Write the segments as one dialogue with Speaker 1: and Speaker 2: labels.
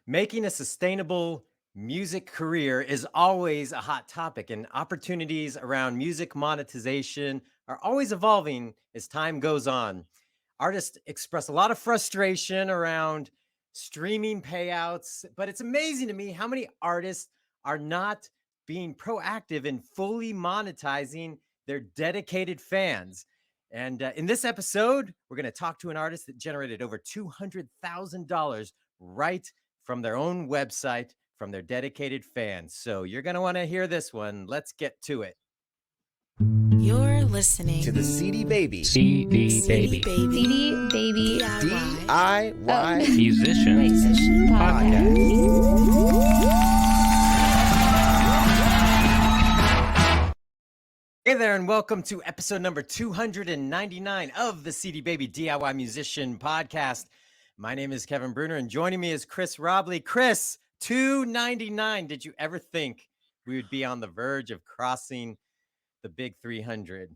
Speaker 1: Making a sustainable music career is always a hot topic, and opportunities around music monetization are always evolving as time goes on. Artists express a lot of frustration around streaming payouts, but it's amazing to me how many artists are not being proactive in fully monetizing their dedicated fans. And in this episode, we're going to talk to an artist that generated over $200,000 right from their own website from their dedicated fans. So you're going to want to hear this one. Let's get to it.
Speaker 2: You're listening
Speaker 3: to the CD Baby
Speaker 2: CD Baby
Speaker 3: DIY
Speaker 4: Musician
Speaker 3: Podcast.
Speaker 1: Hey there, and welcome to episode number 299 of the CD Baby DIY Musician Podcast. My name is Kevin Bruner, and joining me is Chris Robley. Chris, 299. Did you ever think we would be on the verge of crossing the big 300?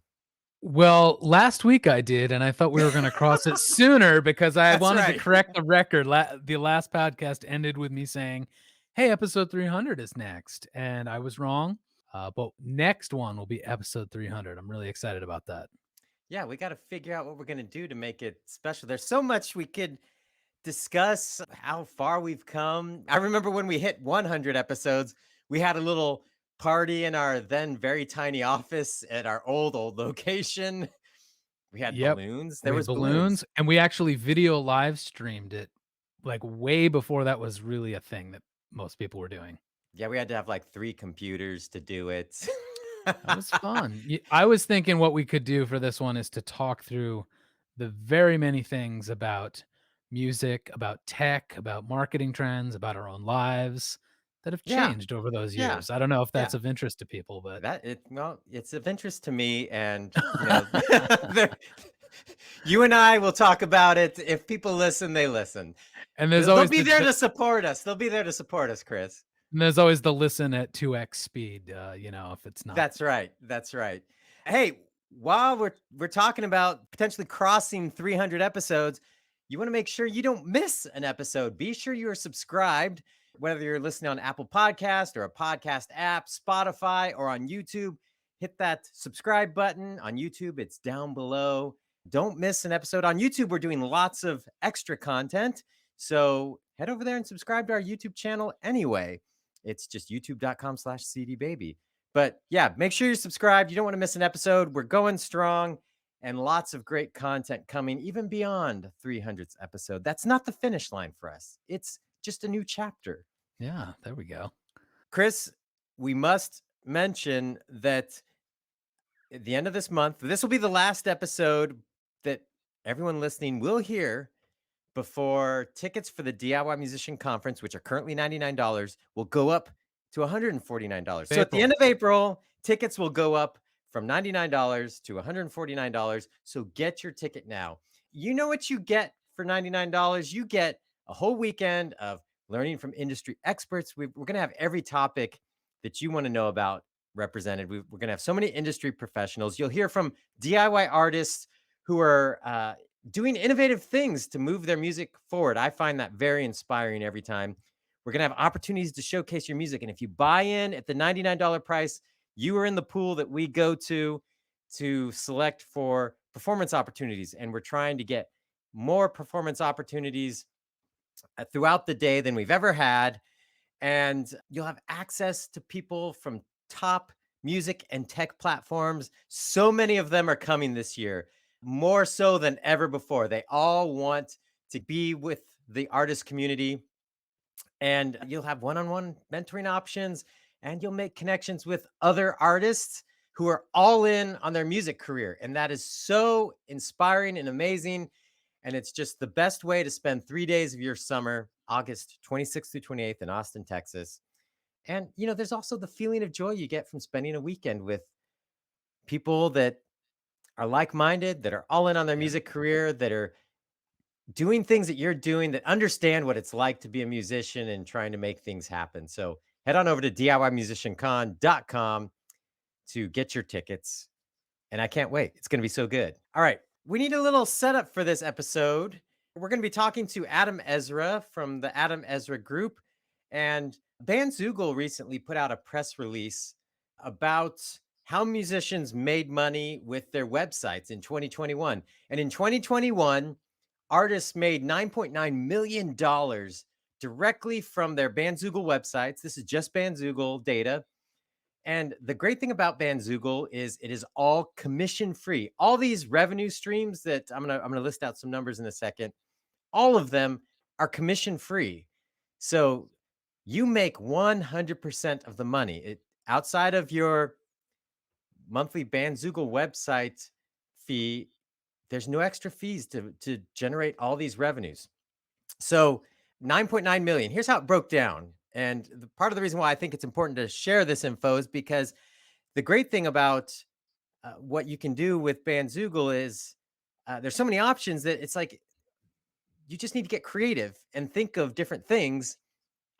Speaker 4: Well, last week I did, and I thought we were going to cross it sooner because I wanted to correct the record. The last podcast ended with me saying, hey, episode 300 is next, and I was wrong. But next one will be episode 300. I'm really excited about that.
Speaker 1: Yeah, we got to figure out what we're going to do to make it special. There's so much we could discuss, how far we've come. I remember when we hit 100 episodes, we had a little party in our then very tiny office at our old location. We had balloons. There was balloons.
Speaker 4: And we actually video live streamed it like way before that was really a thing that most people were doing.
Speaker 1: Yeah, we had to have like 3 computers to do it.
Speaker 4: That was fun. I was thinking what we could do for this one is to talk through the very many things about music, about tech, about marketing trends, about our own lives that have changed over those years. I don't know if that's of interest to people, but
Speaker 1: it's of interest to me. And you and I will talk about it. If people listen, they listen.
Speaker 4: And they'll
Speaker 1: be there to support us. They'll be there to support us, Chris.
Speaker 4: And there's always the listen at 2x speed, if it's not.
Speaker 1: That's right. Hey, while we're talking about potentially crossing 300 episodes, you want to make sure you don't miss an episode. Be sure you are subscribed, whether you're listening on Apple Podcast or a podcast app, Spotify, or on YouTube. Hit that subscribe button on YouTube. It's down below. Don't miss an episode. On YouTube, we're doing lots of extra content. So head over there and subscribe to our YouTube channel anyway. It's just youtube.com/cdbaby. But yeah, make sure you're subscribed. You don't want to miss an episode. We're going strong and lots of great content coming even beyond 300th episode. That's not the finish line for us. It's just a new chapter.
Speaker 4: Yeah, there we go.
Speaker 1: Chris, we must mention that at the end of this month, this will be the last episode that everyone listening will hear before tickets for the DIY Musician Conference, which are currently $99, will go up to $149. So at the end of April, tickets will go up from $99 to $149. So get your ticket now. You know what you get for $99? You get a whole weekend of learning from industry experts. We're going to have every topic that you want to know about represented. We're going to have so many industry professionals. You'll hear from DIY artists who are doing innovative things to move their music forward. I find that very inspiring every time. We're going to have opportunities to showcase your music. And if you buy in at the $99 price, you are in the pool that we go to select for performance opportunities. And we're trying to get more performance opportunities throughout the day than we've ever had. And you'll have access to people from top music and tech platforms. So many of them are coming this year, more so than ever before. They all want to be with the artist community, and you'll have one-on-one mentoring options, and you'll make connections with other artists who are all in on their music career. And that is so inspiring and amazing. And it's just the best way to spend 3 days of your summer, August 26th through 28th in Austin, Texas. And, there's also the feeling of joy you get from spending a weekend with people that are like-minded, that are all in on their music career, that are doing things that you're doing, that understand what it's like to be a musician and trying to make things happen. So head on over to DIYmusiciancon.com to get your tickets. And I can't wait. It's going to be so good. All right. We need a little setup for this episode. We're going to be talking to Adam Ezra from the Adam Ezra Group. And Bandzoogle recently put out a press release about how musicians made money with their websites in 2021. And in 2021, artists made $9.9 million directly from their Bandzoogle websites. This is just Bandzoogle data. And the great thing about Bandzoogle is it is all commission free. All these revenue streams that I'm gonna list out some numbers in a second. All of them are commission free. So you make 100% of the money. Outside of your monthly Bandzoogle website fee, there's no extra fees to generate all these revenues. So 9.9 million. Here's how it broke down. And part of the reason why I think it's important to share this info is because the great thing about what you can do with Bandzoogle is there's so many options that it's like you just need to get creative and think of different things,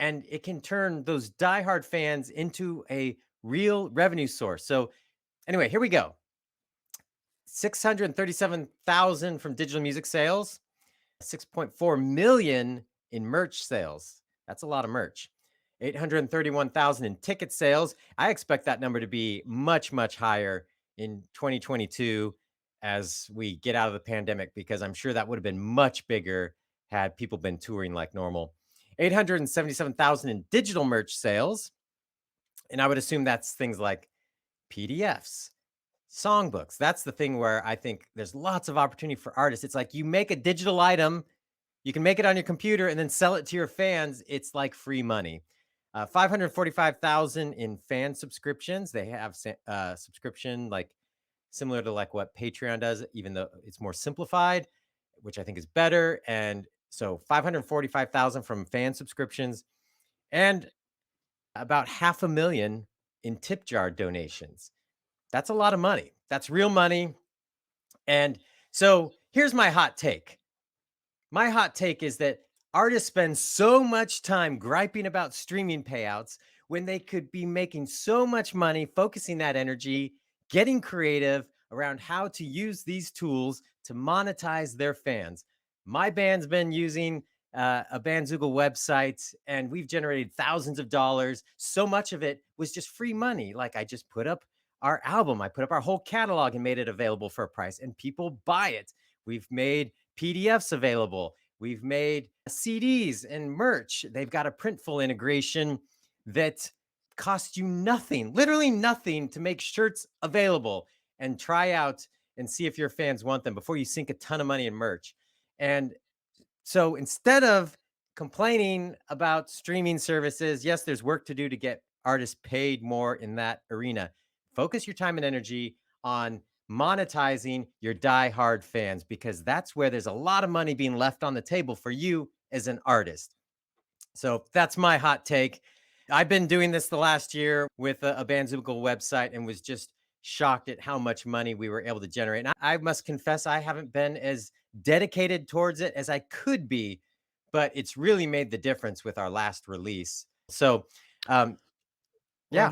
Speaker 1: and it can turn those diehard fans into a real revenue source. So anyway, here we go. 637,000 from digital music sales, 6.4 million in merch sales. That's a lot of merch. 831,000 in ticket sales. I expect that number to be much, much higher in 2022 as we get out of the pandemic, because I'm sure that would have been much bigger had people been touring like normal. 877,000 in digital merch sales. And I would assume that's things like PDFs, songbooks. That's the thing where I think there's lots of opportunity for artists. It's like you make a digital item, you can make it on your computer and then sell it to your fans. It's like free money. 545,000 in fan subscriptions. They have subscription like similar to like what Patreon does, even though it's more simplified, which I think is better. And so 545,000 from fan subscriptions and about 500,000 in tip jar donations. That's a lot of money. That's real money. And so here's my hot take. My hot take is that artists spend so much time griping about streaming payouts when they could be making so much money, focusing that energy, getting creative around how to use these tools to monetize their fans. My band's been using a Bandzoogle website, and we've generated thousands of dollars. So much of it was just free money. Like I just put up our album, I put up our whole catalog and made it available for a price, and people buy it. We've made PDFs available. We've made CDs and merch. They've got a Printful integration that costs you nothing, literally nothing, to make shirts available and try out and see if your fans want them before you sink a ton of money in merch. And so instead of complaining about streaming services, yes, there's work to do to get artists paid more in that arena. Focus your time and energy on monetizing your diehard fans, because that's where there's a lot of money being left on the table for you as an artist. So that's my hot take. I've been doing this the last year with a Bandzoogle website and was just shocked at how much money we were able to generate. And I must confess, I haven't been as dedicated towards it as I could be, but it's really made the difference with our last release. So, yeah.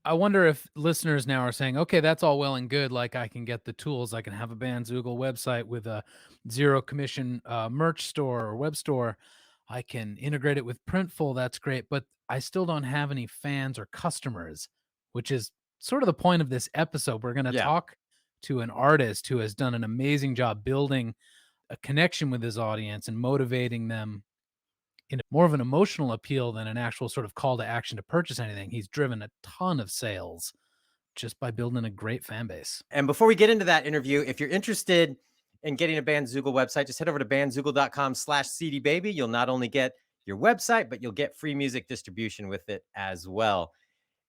Speaker 4: I wonder if listeners now are saying, okay, that's all well and good. Like I can get the tools. I can have a Bandzoogle website with a zero commission merch store or web store. I can integrate it with Printful. That's great. But I still don't have any fans or customers, which is sort of the point of this episode. We're going to talk to an artist who has done an amazing job building a connection with his audience and motivating them in more of an emotional appeal than an actual sort of call to action to purchase anything. He's driven a ton of sales just by building a great fan base.
Speaker 1: And before we get into that interview, if you're interested in getting a Bandzoogle website, just head over to bandzoogle.com/cdbaby. You'll not only get your website, but you'll get free music distribution with it as well.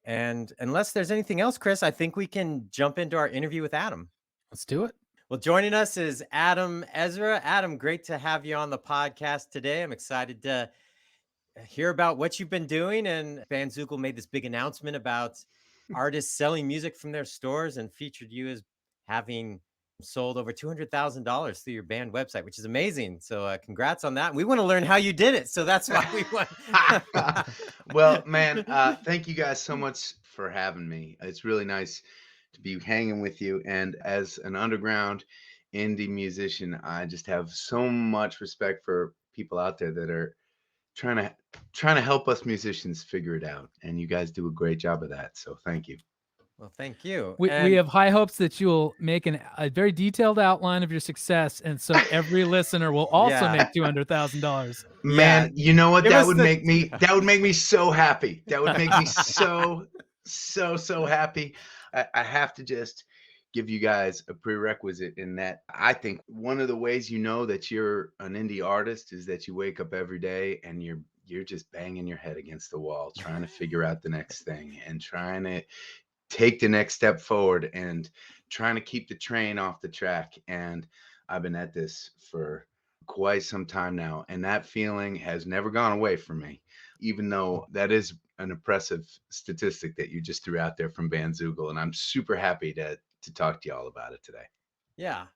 Speaker 1: And unless there's anything else, Chris, I think we can jump into our interview with Adam.
Speaker 4: Let's do it.
Speaker 1: Well, joining us is Adam Ezra. Adam, great to have you on the podcast today. I'm excited to hear about what you've been doing. And Bandzoogle made this big announcement about artists selling music from their stores and featured you as having sold over $200,000 through your band website, which is amazing. So congrats on that. We want to learn how you did it. So that's why we want.
Speaker 5: Well, man, thank you guys so much for having me. It's really nice to be hanging with you. And as an underground indie musician, I just have so much respect for people out there that are trying to help us musicians figure it out. And you guys do a great job of that. So thank you.
Speaker 1: Well, thank you.
Speaker 4: We have high hopes that you will make a very detailed outline of your success, and so every listener will also make $200,000.
Speaker 5: Man, you know what?
Speaker 1: Give
Speaker 5: That
Speaker 1: us
Speaker 5: would
Speaker 1: the-
Speaker 5: make me so happy. That would make me so happy. I have to just give you guys a prerequisite in that I think one of the ways you know that you're an indie artist is that you wake up every day and you're just banging your head against the wall trying to figure out the next thing and trying to take the next step forward and trying to keep the train off the track. And I've been at this for quite some time now, and that feeling has never gone away from me, even though that is an impressive statistic that you just threw out there from Bandzoogle. And I'm super happy to talk to you all about it today.
Speaker 1: Yeah.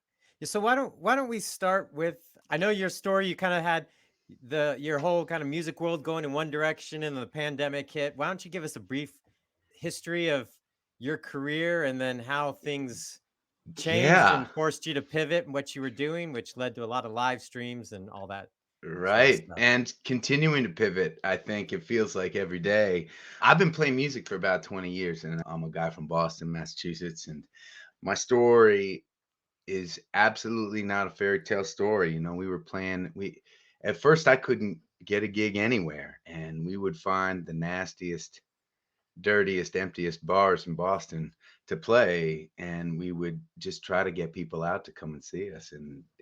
Speaker 1: So why don't we start with, I know your story, you kind of had your whole kind of music world going in one direction and the pandemic hit. Why don't you give us a brief history of your career and then how things changed
Speaker 5: Yeah.
Speaker 1: and forced you to pivot and what you were doing, which led to a lot of live streams and all that.
Speaker 5: Right.
Speaker 1: stuff.
Speaker 5: And continuing to pivot, I think it feels like every day. I've been playing music for about 20 years, and I'm a guy from Boston, Massachusetts. And my story is absolutely not a fairy tale story. You know, at first I couldn't get a gig anywhere, and we would find the nastiest, dirtiest, emptiest bars in Boston to play, and we would just try to get people out to come and see us.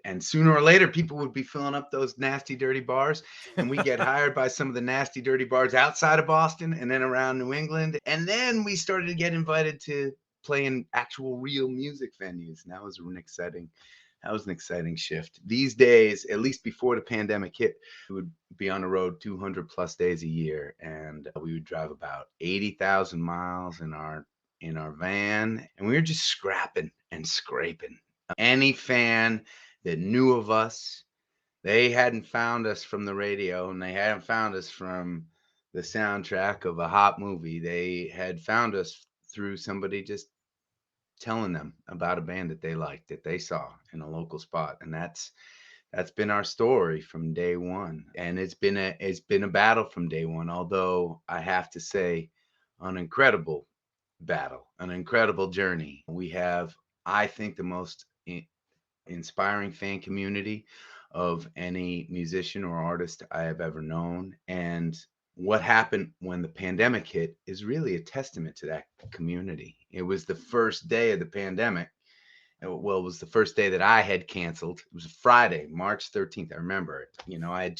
Speaker 5: And sooner or later, people would be filling up those nasty, dirty bars, and we get hired by some of the nasty, dirty bars outside of Boston and then around New England. And then we started to get invited to play in actual real music venues. And that was an exciting shift. These days, at least before the pandemic hit, we would be on the road 200 plus days a year, and we would drive about 80,000 miles in our van, and we were just scrapping and scraping. Any fan that knew of us, they hadn't found us from the radio, and they hadn't found us from the soundtrack of a hot movie. They had found us through somebody just telling them about a band that they liked, that they saw in a local spot. And that's been our story from day one. And it's been a battle from day one, although I have to say, an incredible battle, an incredible journey. We have, I think, the most inspiring fan community of any musician or artist I have ever known. And what happened when the pandemic hit is really a testament to that community. It was the first day of the pandemic. Well, it was the first day that I had canceled. It was a Friday, March 13th. I remember it. You know, I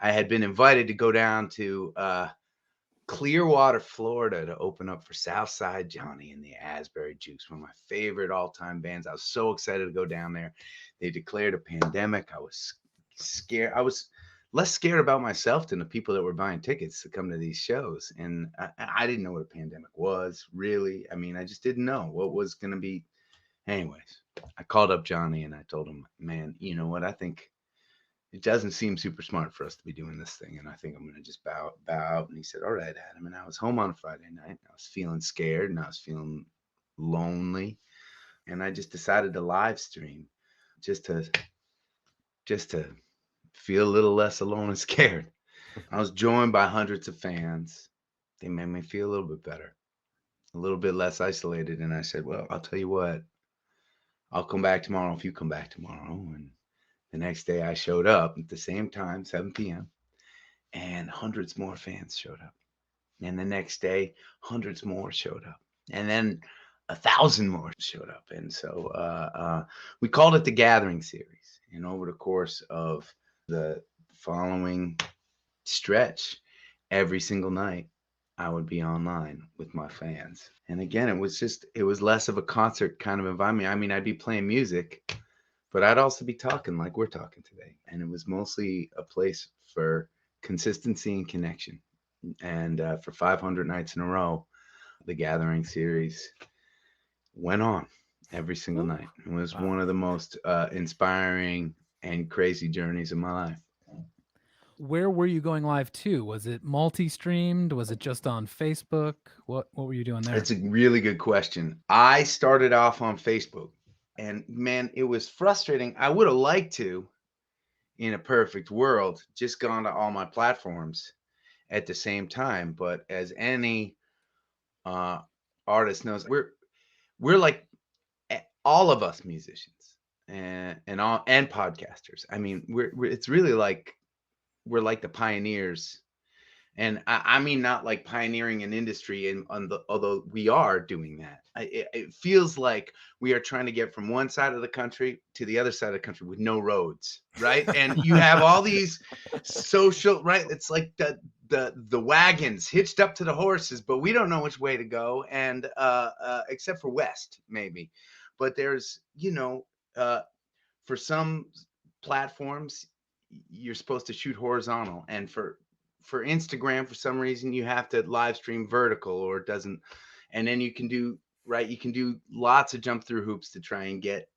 Speaker 5: had been invited to go down to Clearwater, Florida to open up for Southside Johnny and the Asbury Jukes, one of my favorite all-time bands. I was so excited to go down there. They declared a pandemic. I was scared. I was less scared about myself than the people that were buying tickets to come to these shows. And I didn't know what a pandemic was, really. I mean, I just didn't know what was going to be. Anyways, I called up Johnny and I told him, man, you know what? I think it doesn't seem super smart for us to be doing this thing. And I think I'm going to just bow out. And he said, all right, Adam. And I was home on a Friday night. I was feeling scared and I was feeling lonely. And I just decided to live stream just to feel a little less alone and scared. I was joined by hundreds of fans. They made me feel a little bit better, a little bit less isolated. And I said, well, I'll tell you what, I'll come back tomorrow if you come back tomorrow. And the next day I showed up at the same time, 7 p.m., and hundreds more fans showed up. And the next day, hundreds more showed up. And then 1,000 more showed up. And so we called it the Gathering Series. And over the course of the following stretch, every single night, I would be online with my fans. And again, it was less of a concert kind of environment. I mean, I'd be playing music, but I'd also be talking like we're talking today. And it was mostly a place for consistency and connection. And for 500 nights in a row, the Gathering Series went on every single night. It was one of the most inspiring and crazy journeys of my life.
Speaker 4: Where were you going live to? Was it multi-streamed? Was it just on Facebook? What were you doing there?
Speaker 5: It's a really good question. I started off on Facebook. And man, it was frustrating. I would have liked to, in a perfect world, just gone to all my platforms at the same time. But as any uh, artist knows, we're like all of us musicians and podcasters. I mean, we're it's really like we're like the pioneers. And I mean, not like pioneering an industry, although we are doing that. It feels like we are trying to get from one side of the country to the other side of the country with no roads, right? And you have all these social, right? It's like the wagons hitched up to the horses, but we don't know which way to go, and except for west, maybe. But there's, for some platforms, you're supposed to shoot horizontal, and for Instagram, for some reason, you have to live stream vertical, or it doesn't. And then you can do lots of jump through hoops to try and get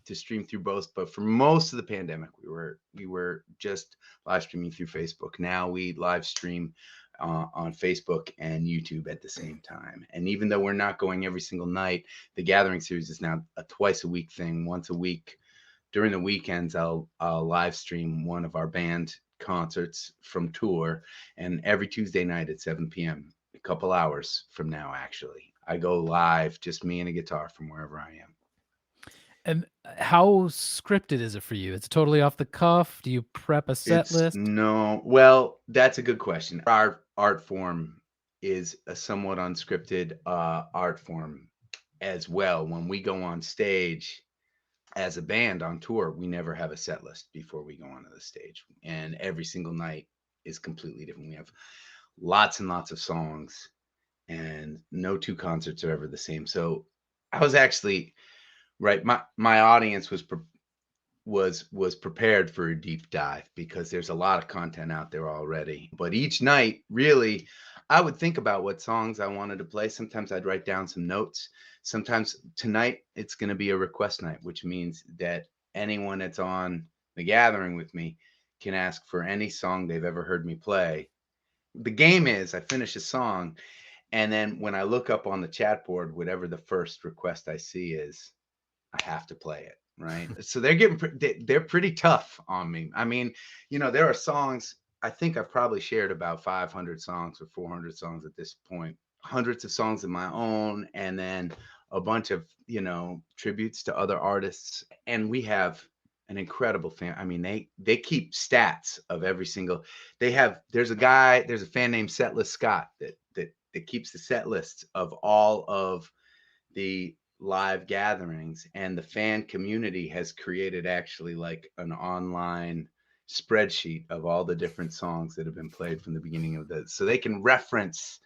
Speaker 5: to stream through both. But for most of the pandemic, we were just live streaming through Facebook. Now we live stream on Facebook and YouTube at the same time. And even though we're not going every single night, the Gathering series is now a twice a week thing. Once a week during the weekends, I'll live stream one of our band concerts from tour, and every Tuesday night at 7 p.m., a couple hours from now, actually, I go live, just me and a guitar from wherever I am.
Speaker 4: And how scripted is it for you? It's totally off the cuff. Do you prep a set list?
Speaker 5: No, well, that's a good question. Our art form is a somewhat unscripted art form as well. When we go on stage as a band on tour, we never have a set list before we go onto the stage, and every single night is completely different. We have lots and lots of songs, and no two concerts are ever the same. So I was actually right. My audience was prepared for a deep dive, because there's a lot of content out there already. But each night, really, I would think about what songs I wanted to play. Sometimes I'd write down some notes. Sometimes tonight it's going to be a request night, which means that anyone that's on the Gathering with me can ask for any song they've ever heard me play. The game is I finish a song, and then when I look up on the chat board, whatever the first request I see is, I have to play it. Right. So they're pretty tough on me. I mean, there are songs, I think I've probably shared about 500 songs or 400 songs at this point, hundreds of songs of my own, and then a bunch of, tributes to other artists. And we have an incredible fan. I mean, they keep stats of every single, there's a fan named Setlist Scott that keeps the set lists of all of the live gatherings, and the fan community has created actually like an online spreadsheet of all the different songs that have been played from the beginning of so they can reference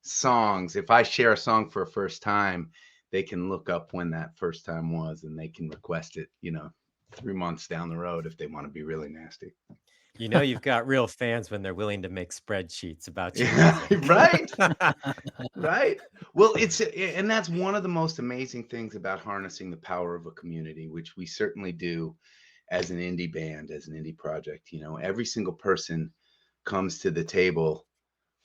Speaker 5: songs. If I share a song for a first time, they can look up when that first time was, and they can request it 3 months down the road if they want to be really nasty.
Speaker 1: You've got real fans when they're willing to make spreadsheets about you.
Speaker 5: Right. Right. Well, and that's one of the most amazing things about harnessing the power of a community, which we certainly do as an indie band, as an indie project. Every single person comes to the table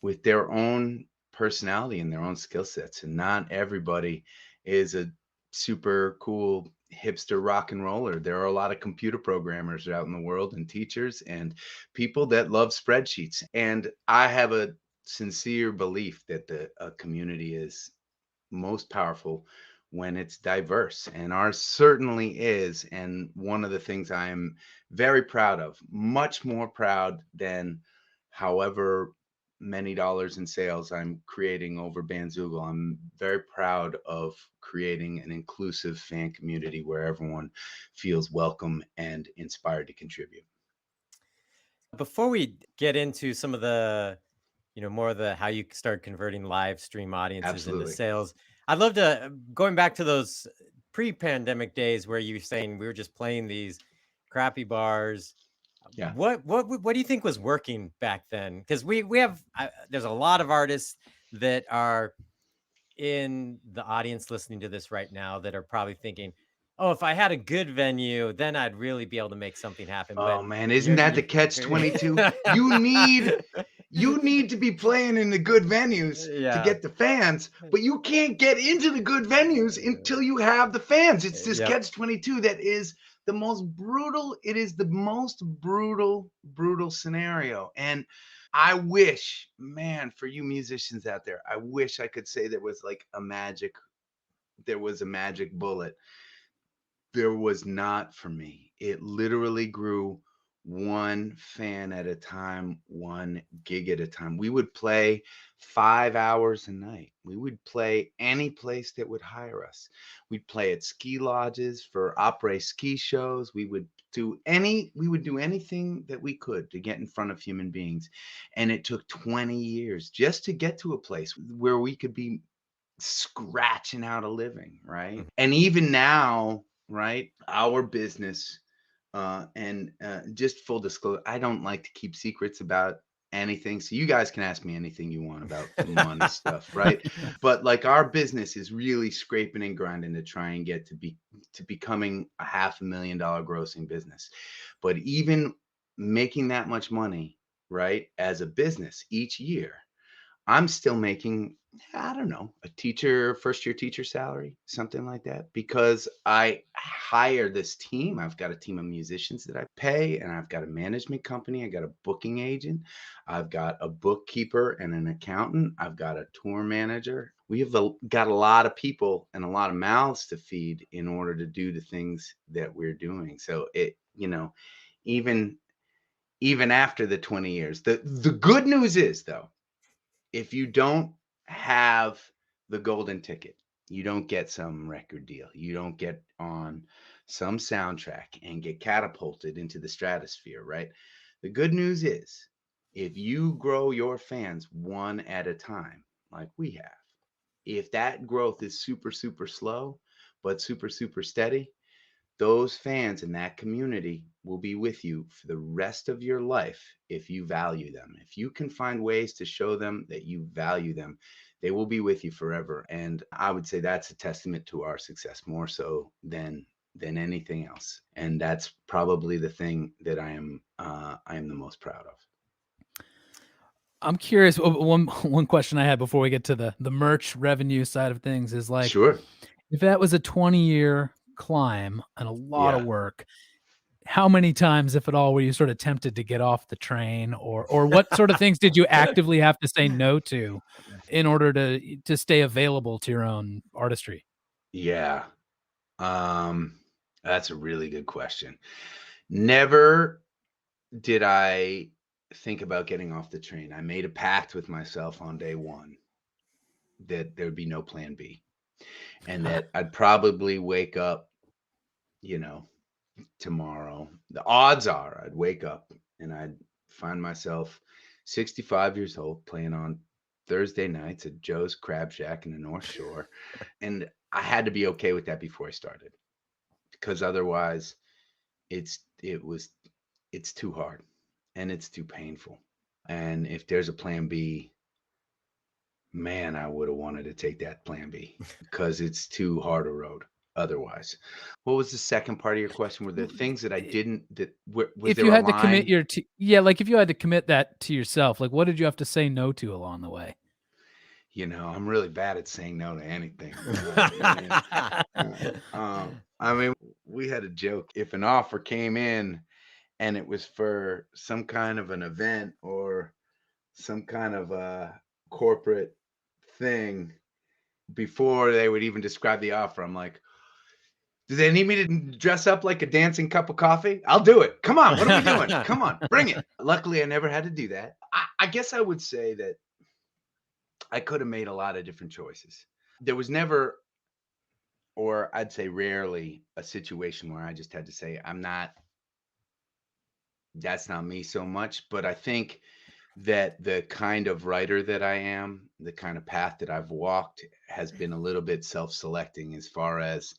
Speaker 5: with their own personality and their own skill sets, and not everybody is a super cool hipster rock and roller. There are a lot of computer programmers out in the world, and teachers, and people that love spreadsheets. And I have a sincere belief that the community is most powerful when it's diverse, and ours certainly is. And one of the things I am very proud of, much more proud than however many dollars in sales I'm creating over Bandzoogle, I'm very proud of creating an inclusive fan community where everyone feels welcome and inspired to contribute.
Speaker 1: Before we get into some of the, more of the how you start converting live stream audiences into sales, I'd love to, going back to those pre-pandemic days where you were saying we were just playing these crappy bars.
Speaker 5: Yeah.
Speaker 1: What do you think was working back then? Because we have there's a lot of artists that are in the audience listening to this right now that are probably thinking, oh, if I had a good venue, then I'd really be able to make something happen.
Speaker 5: Oh
Speaker 1: But
Speaker 5: man, isn't that the catch 22? You need to be playing in the good venues to
Speaker 1: Yeah.
Speaker 5: get the fans, but you can't get into the good venues until you have the fans. It's this
Speaker 1: Yep.
Speaker 5: catch-22 that is the most brutal. It is the most brutal scenario. And I wish, man, for you musicians out there, I wish I could say there was a magic bullet. There was not for me. It literally grew one fan at a time, one gig at a time. We would play 5 hours a night. We would play any place that would hire us. We'd play at ski lodges for après ski shows. We would do anything that we could to get in front of human beings. And it took 20 years just to get to a place where we could be scratching out a living, right? And even now, right, our business, and just full disclosure, I don't like to keep secrets about anything, so you guys can ask me anything you want about money stuff, right? But our business is really scraping and grinding to try and get to becoming a $500,000 grossing business. But even making that much money, right, as a business each year, I'm still making, I don't know, first year teacher salary, something like that, because I hire this team. I've got a team of musicians that I pay, and I've got a management company. I got a booking agent. I've got a bookkeeper and an accountant. I've got a tour manager. We have got a lot of people and a lot of mouths to feed in order to do the things that we're doing. So even after the 20 years, the good news is, though, if you don't have the golden ticket, you don't get some record deal, you don't get on some soundtrack and get catapulted into the stratosphere, right? The good news is, if you grow your fans one at a time, like we have, if that growth is super, super slow, but super, super steady, those fans in that community will be with you for the rest of your life if you value them. If you can find ways to show them that you value them, they will be with you forever. And I would say that's a testament to our success, more so than anything else. And that's probably the thing that I am the most proud of.
Speaker 4: I'm curious. One question I had before we get to the merch revenue side of things is
Speaker 5: Sure.
Speaker 4: if that was a 20-year climb and a lot of
Speaker 5: Yeah.
Speaker 4: work, how many times, if at all, were you sort of tempted to get off the train, or what sort of things did you actively have to say no to in order to stay available to your own artistry?
Speaker 5: Yeah. That's a really good question. Never did I think about getting off the train. I made a pact with myself on day one that there'd be no plan B, and that I'd probably wake up, tomorrow. The odds are I'd wake up and I'd find myself 65 years old playing on Thursday nights at Joe's Crab Shack in the North Shore. And I had to be okay with that before I started, because otherwise it's too hard and it's too painful. And if there's a plan B, man, I would have wanted to take that plan B, because it's too hard a road otherwise. What was the second part of your question? Were there things that I didn't, was
Speaker 4: If
Speaker 5: there
Speaker 4: you
Speaker 5: a
Speaker 4: had to commit
Speaker 5: line?
Speaker 4: if you had to commit that to yourself, what did you have to say no to along the way?
Speaker 5: I'm really bad at saying no to anything. We had a joke. If an offer came in and it was for some kind of an event or some kind of a corporate thing, before they would even describe the offer, I'm like, do they need me to dress up like a dancing cup of coffee? I'll do it. Come on. What are we doing? Come on, bring it. Luckily, I never had to do that. I guess I would say that I could have made a lot of different choices. There was never, or I'd say rarely, a situation where I just had to say, that's not me so much. But I think that the kind of writer that I am, the kind of path that I've walked, has been a little bit self-selecting as far as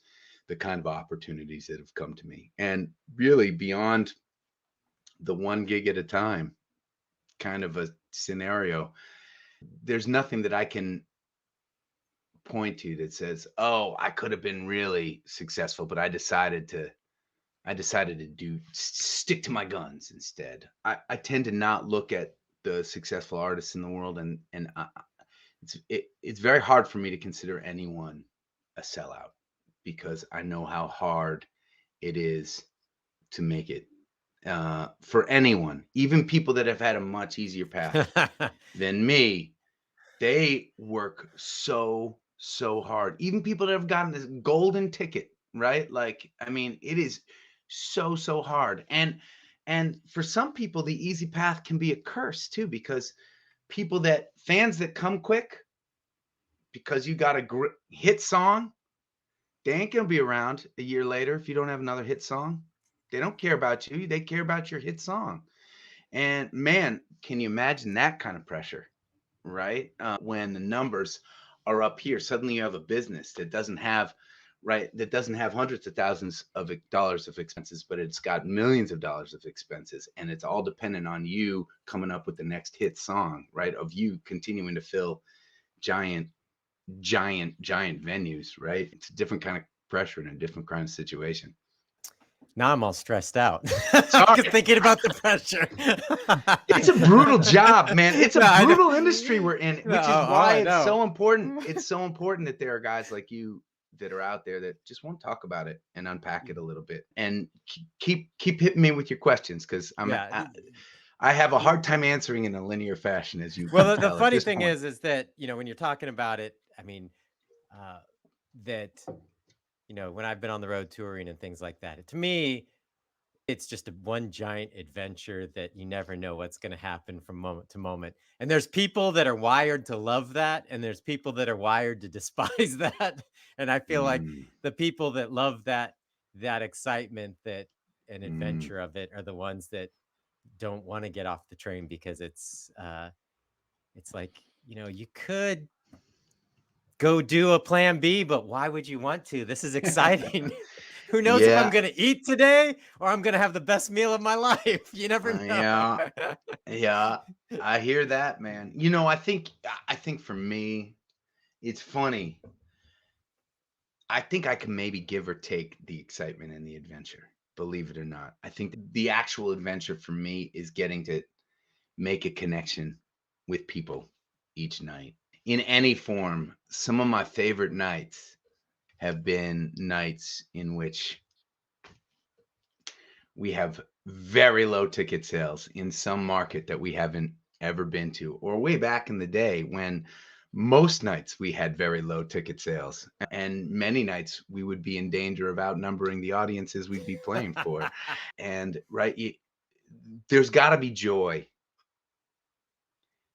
Speaker 5: the kind of opportunities that have come to me. And really, beyond the one gig at a time kind of a scenario, there's nothing that I can point to that says, oh, I could have been really successful, but I decided to stick to my guns instead. I tend to not look at the successful artists in the world, and it's very hard for me to consider anyone a sellout because I know how hard it is to make it for anyone, even people that have had a much easier path than me. They work so hard. Even people that have gotten this golden ticket, right? Like, I mean, it is so hard. And for some people, the easy path can be a curse too, because fans that come quick because you got a hit song, they ain't gonna be around a year later if you don't have another hit song. They don't care about you. They care about your hit song. And man, can you imagine that kind of pressure? Right? When the numbers are up here, suddenly you have a business that doesn't have, right, that doesn't have hundreds of thousands of dollars of expenses, but it's got millions of dollars of expenses, and it's all dependent on you coming up with the next hit song, right? Of you continuing to fill giant venues, right? It's a different kind of pressure and a different kind of situation.
Speaker 1: Now I'm all stressed out.
Speaker 5: Sorry.
Speaker 1: Thinking about the pressure.
Speaker 5: It's a brutal job, man. It's a brutal industry we're in, which is why it's so important. It's so important that there are guys like you that are out there that just won't talk about it and unpack it a little bit, and keep hitting me with your questions, because I have a hard time answering in a linear fashion, as you
Speaker 1: well.
Speaker 5: can
Speaker 1: The
Speaker 5: tell
Speaker 1: funny thing is that when you're talking about it, I mean, that when I've been on the road touring and things like that, to me, it's just one giant adventure that you never know what's going to happen from moment to moment. And there's people that are wired to love that, and there's people that are wired to despise that. And I feel like the people that love that excitement, that an adventure of it, are the ones that don't want to get off the train, because it's like, you could go do a plan B, but why would you want to? This is exciting. Who knows if I'm going to eat today or I'm going to have the best meal of my life? You never know.
Speaker 5: Yeah, I hear that, man. I think for me, it's funny. I think I can maybe give or take the excitement and the adventure, believe it or not. I think the actual adventure for me is getting to make a connection with people each night in any form. Some of my favorite nights have been nights in which we have very low ticket sales in some market that we haven't ever been to, or way back in the day when most nights we had very low ticket sales, and many nights we would be in danger of outnumbering the audiences we'd be playing for. And there's got to be joy.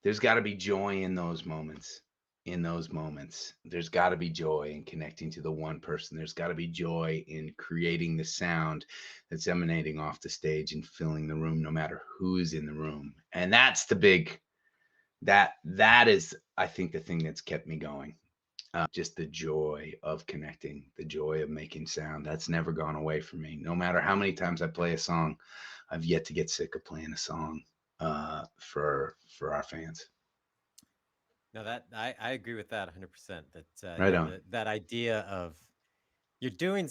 Speaker 5: There's got to be joy in those moments. There's got to be joy in connecting to the one person. There's got to be joy in creating the sound that's emanating off the stage and filling the room, no matter who's in the room. And that's the big, that is, I think, the thing that's kept me going. Just the joy of connecting, the joy of making sound. That's never gone away from me. No matter how many times I play a song, I've yet to get sick of playing a song for our fans.
Speaker 1: No, that I agree with that 100%. That
Speaker 5: Right on.
Speaker 1: that idea of you're doing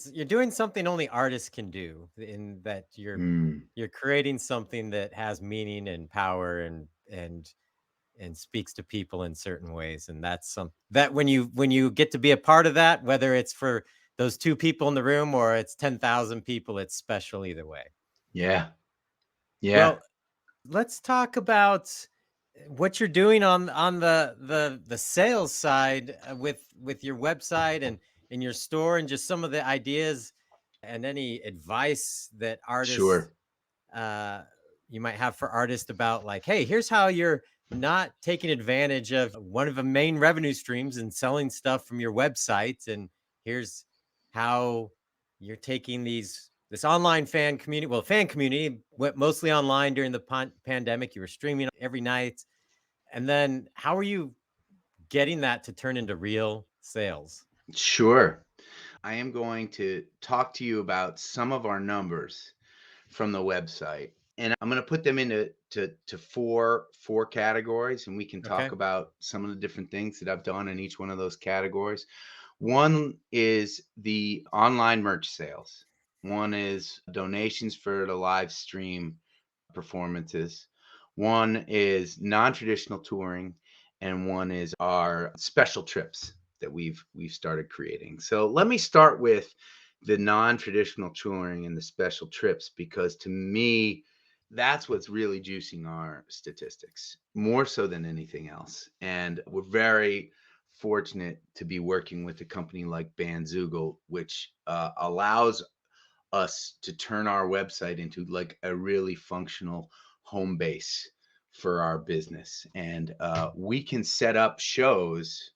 Speaker 1: something only artists can do, in that you're creating something that has meaning and power and speaks to people in certain ways. And that's that when you get to be a part of that, whether it's for those 2 people in the room or it's 10,000 people, it's special either way.
Speaker 5: Yeah.
Speaker 1: Well, let's talk about what you're doing on the sales side with your website and in your store, and just some of the ideas and any advice that artists you might have for artists about, like, hey, here's how you're not taking advantage of one of the main revenue streams and selling stuff from your website, and here's how you're taking this online fan community went mostly online during the pandemic. You were streaming every night, and then how are you getting that to turn into real sales?
Speaker 5: Sure. I am going to talk to you about some of our numbers from the website, and I'm going to put them into four categories, and we can talk about some of the different things that I've done in each one of those categories. One is the online merch sales. One is donations for the live stream performances. One is non-traditional touring, and one is our special trips that we've started creating. So let me start with the non-traditional touring and the special trips, because to me, that's what's really juicing our statistics more so than anything else. And we're very fortunate to be working with a company like Bandzoogle, which allows us to turn our website into like a really functional home base for our business. And we can set up shows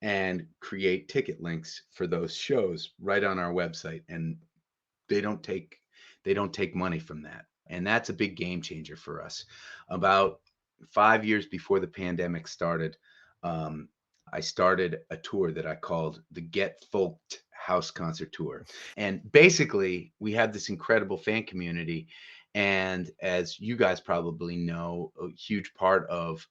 Speaker 5: and create ticket links for those shows right on our website, and they don't take money from that. And that's a big game changer for us. About 5 years before the pandemic started, um, I started a tour that I called the Get Folked House Concert Tour. And basically, we have this incredible fan community. And as you guys probably know, a huge part of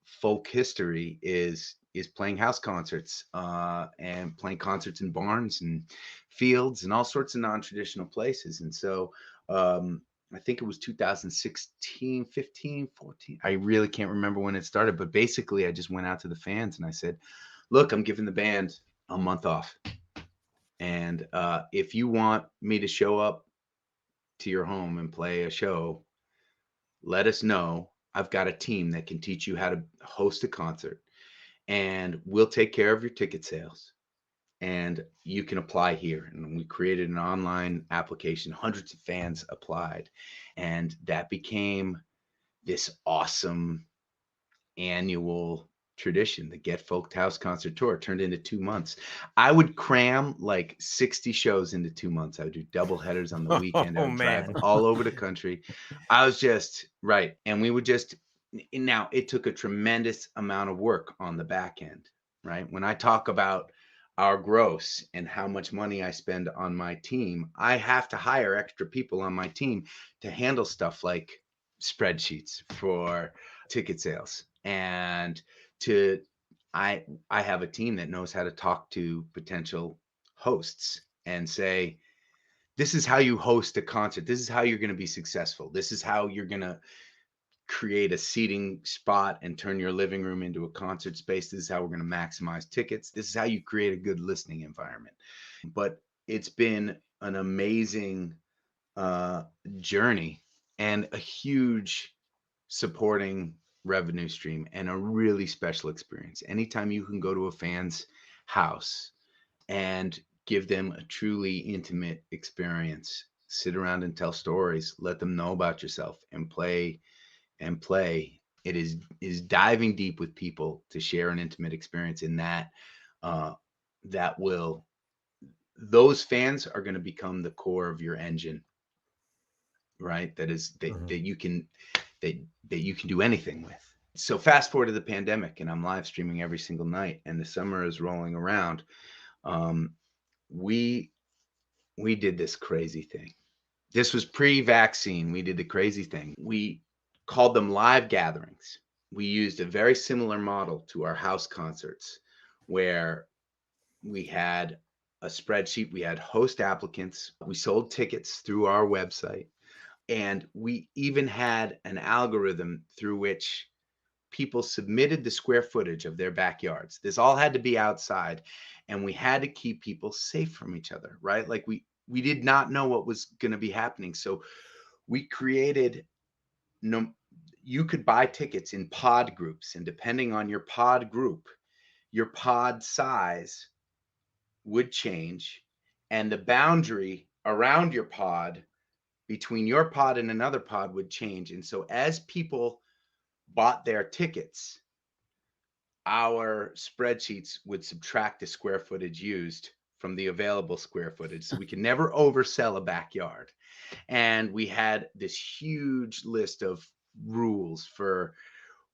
Speaker 5: folk history is playing house concerts, and playing concerts in barns and fields and all sorts of non-traditional places. And so I think it was 2016, 15, 14. I really can't remember when it started, but basically I just went out to the fans and I said, look, I'm giving the band a month off. And if you want me to show up to your home and play a show, let us know. I've got a team that can teach you how to host a concert, and we'll take care of your ticket sales, and you can apply here. And we created an online application. Hundreds of fans applied, and that became this awesome annual tradition. The Get Folked House Concert Tour turned into 2 months. I would cram like 60 shows into 2 months. I would do double headers on the weekend. I
Speaker 1: Oh
Speaker 5: would drive
Speaker 1: man.
Speaker 5: all over the country. I was just right. And we would just, now it took a tremendous amount of work on the back end, right? When I talk about our gross and how much money I spend on my team, I have to hire extra people on my team to handle stuff like spreadsheets for ticket sales, and to I have a team that knows how to talk to potential hosts and say, this is how you host a concert, this is how you're going to be successful, this is how you're going to create a seating spot and turn your living room into a concert space, this is how we're going to maximize tickets, this is how you create a good listening environment. But it's been an amazing journey and a huge supporting revenue stream and a really special experience. Anytime you can go to a fan's house and give them a truly intimate experience, sit around and tell stories, let them know about yourself, and play and play. It is diving deep with people to share an intimate experience in that, uh, that will, those fans are going to become the core of your engine, right? That is that you can that you can do anything with. So fast forward to the pandemic, and I'm live streaming every single night, and the summer is rolling around. Um, we we did this crazy thing. This was pre-vaccine. We did the crazy thing. We called them live gatherings. We used a very similar model to our house concerts, where we had a spreadsheet. We had host applicants. We sold tickets through our website. And we even had an algorithm through which people submitted the square footage of their backyards. This all had to be outside, and we had to keep people safe from each other, right? Like we did not know what was going to be happening. So we created, no, you could buy tickets in pod groups, and depending on your pod group, your pod size would change, and the boundary around your pod, between your pod and another pod, would change. And so as people bought their tickets, our spreadsheets would subtract the square footage used from the available square footage. So we can never oversell a backyard. And we had this huge list of rules for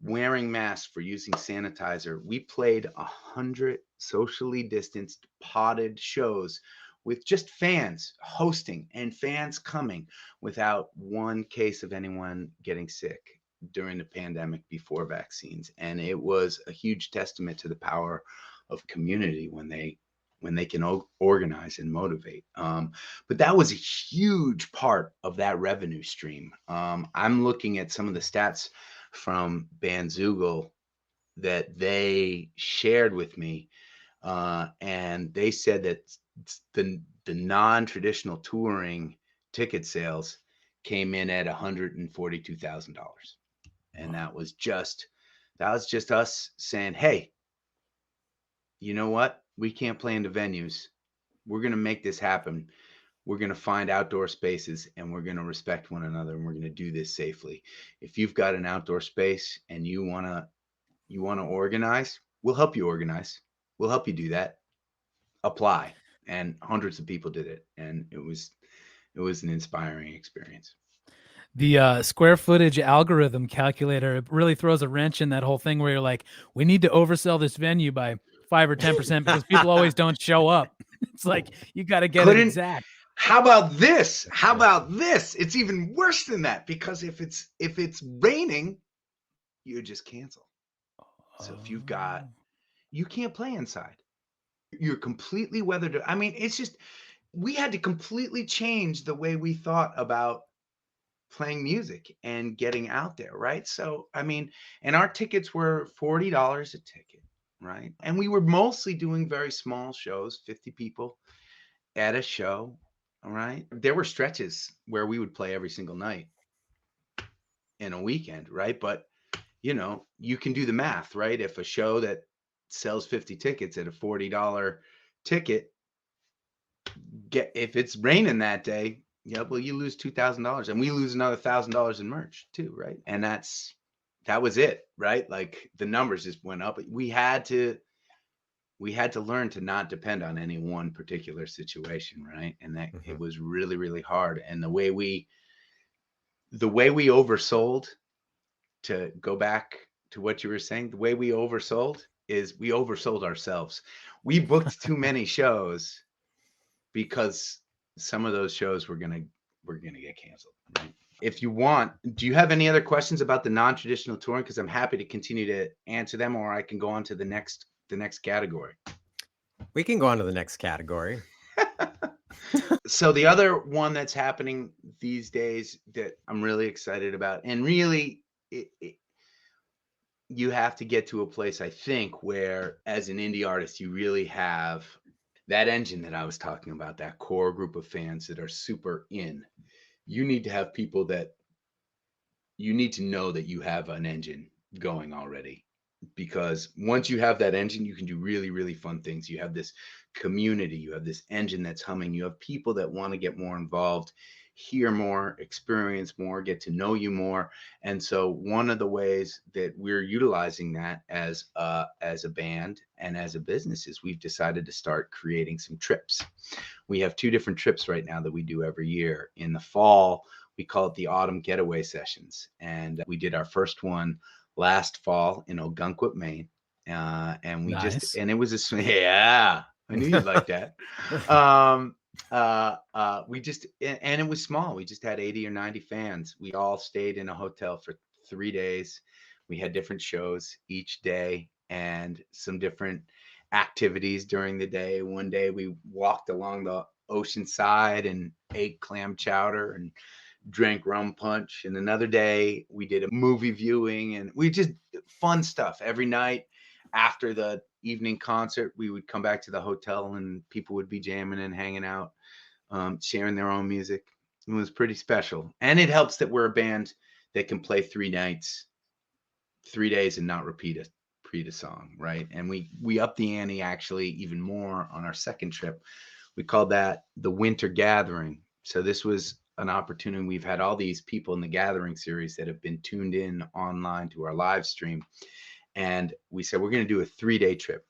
Speaker 5: wearing masks, for using sanitizer. We played 100 socially distanced potted shows with just fans hosting and fans coming, without one case of anyone getting sick during the pandemic before vaccines. And it was a huge testament to the power of community when they when they can organize and motivate. But that was a huge part of that revenue stream. I'm looking at some of the stats from Bandzoogle that they shared with me, and they said that the non-traditional touring ticket sales came in at $142,000, and that was just us saying, "Hey, you know what? We can't play in the venues. We're going to make this happen. We're going to find outdoor spaces, and we're going to respect one another, and we're going to do this safely. If you've got an outdoor space and you want to organize, we'll help you organize. We'll help you do that. Apply." And hundreds of people did it, and it was an inspiring experience.
Speaker 4: The square footage algorithm calculator, it really throws a wrench in that whole thing where you're like, we need to oversell this venue by 5 or 10% because people always don't show up. It's like, you got to get it exact.
Speaker 5: How about this? How about this? It's even worse than that, because if it's raining, you just cancel. So if you can't play inside. You're completely weathered. I mean, it's just, we had to completely change the way we thought about playing music and getting out there, right? So, I mean, and our tickets were $40 a ticket, right? And we were mostly doing very small shows, 50 people at a show, all right? There were stretches where we would play every single night in a weekend, right? But, you can do the math, right? If a show that sells 50 tickets at a $40 ticket, if it's raining that day, well, you lose $2,000, and we lose another $1,000 in merch too, right? And that was it, right? Like, the numbers just went up. We had to learn to not depend on any one particular situation, right? And that it was really, really hard. And the way we oversold, to go back to what you were saying, the way we oversold is we oversold ourselves. We booked too many shows because some of those shows were gonna get canceled, right? If you want, do you have any other questions about the non-traditional touring? Because I'm happy to continue to answer them, or I can go on to the next category.
Speaker 1: We can go on to the next category.
Speaker 5: So the other one that's happening these days that I'm really excited about, and really, you have to get to a place, I think, where as an indie artist, you really have that engine that I was talking about, that core group of fans that are super in. You need to have people that you need to know that you have an engine going already, because once you have that engine, you can do really, really fun things. You have this community, you have this engine that's humming, you have people that want to get more involved, hear more, experience more, get to know you more. And so one of the ways that we're utilizing that as a band and as a business is we've decided to start creating some trips. We have 2 different trips right now that we do every year. In the fall, we call it the Autumn Getaway Sessions. And we did our first one last fall in Ogunquit, Maine. And we and it was yeah, I knew you'd like that. And it was small. We just had 80 or 90 fans. We all stayed in a hotel for 3 days. We had different shows each day and some different activities during the day. One day we walked along the ocean side and ate clam chowder and drank rum punch. And another day we did a movie viewing, and we just fun stuff every night. After the evening concert, we would come back to the hotel and people would be jamming and hanging out, sharing their own music. It was pretty special. And it helps that we're a band that can play 3 nights, 3 days, and not repeat a song, right? And we upped the ante actually even more on our second trip. We called that the Winter Gathering. So this was an opportunity. We've had all these people in the Gathering series that have been tuned in online to our live stream. And we said, we're going to do a 3-day trip.